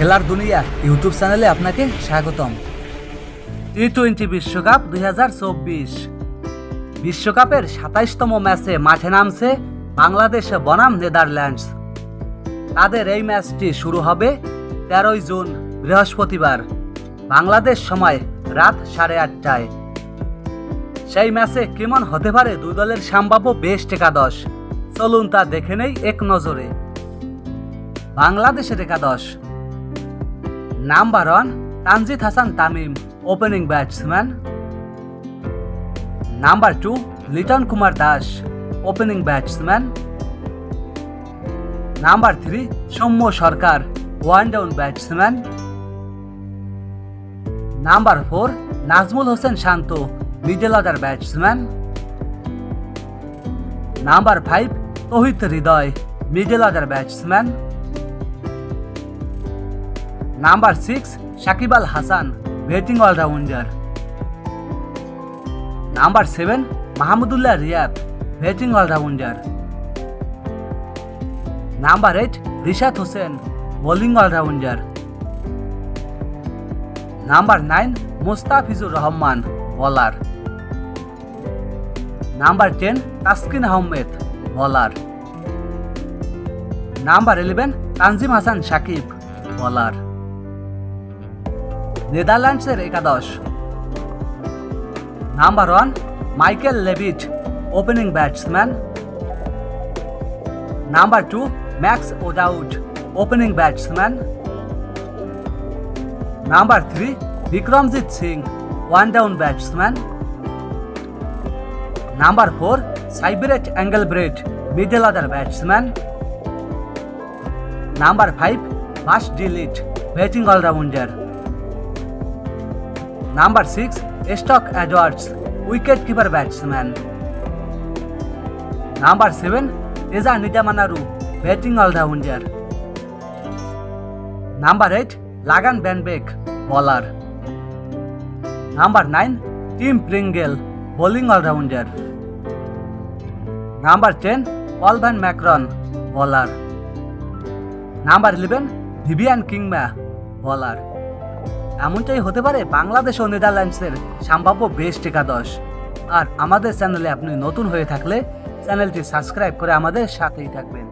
খেলার দুনিয়া ইউটিউব চ্যানেলে আপনাকে স্বাগতম। টি-20 বিশ্বকাপ 2024 বিশ্বকাপের 27তম ম্যাচে মাঠে নামছে বাংলাদেশ বনাম নেদারল্যান্ডস। তাদের এই ম্যাচটি শুরু হবে 13 জুন বৃহস্পতিবার বাংলাদেশ সময় রাত 8:30টায়। সেই ম্যাচে কেমন হতে পারে দুই দলের সম্ভাব্য বেস্ট একাদশ, চলুন তা দেখে নেই এক নজরে। বাংলাদেশের একাদশ: number 1 Tanzid Hasan Tamim, opening batsman. Number 2 Liton Kumar Das, opening batsman. Number 3 Soumya Sarkar, one down batsman. Number 4 Najmul Hossain Shanto, middle order batsman. Number 5 Towhid Hridoy, middle order batsman. Number 6 Shakib Al Hasan, batting all rounder. Number 7 Mahmudullah Riyad, batting all rounder. Number 8 Rishad Hossain, bowling all rounder. Number 9 Mustafizur Rahman, bowler. Number 10 Taskin Ahmed, bowler. Number 11 Tanzim Hasan Sakib, bowler. নেদারল্যান্ডসের একাদশ: number 1 Michael Levitt, opening batsman. Number 2 Max O'Dowd, opening batsman. Number 3 Vikramjit Singh, one down batsman. Number 4 Sybrand Engelbrecht, middle order batsman. Number 5 Bas de Leede, batting all rounder. Number 6 স্টক Edwards, wicket keeper batsman. Number 7 Teja Nidamanuru, batting all rounder. Number 8 Logan van Beek, bowler. Number 9 Tim Pringle, bowling all rounder. Number 10 Paul van Meekeren, bowler. Number 11 Vivian Kingma, bowler. এমনটাই হতে পারে বাংলাদেশ ও নেদারল্যান্ডসের সম্ভাব্য best একাদশ। আর আমাদের চ্যানেলে আপনি নতুন হয়ে থাকলে চ্যানেলটি সাবস্ক্রাইব করে আমাদের সাথেই থাকবেন।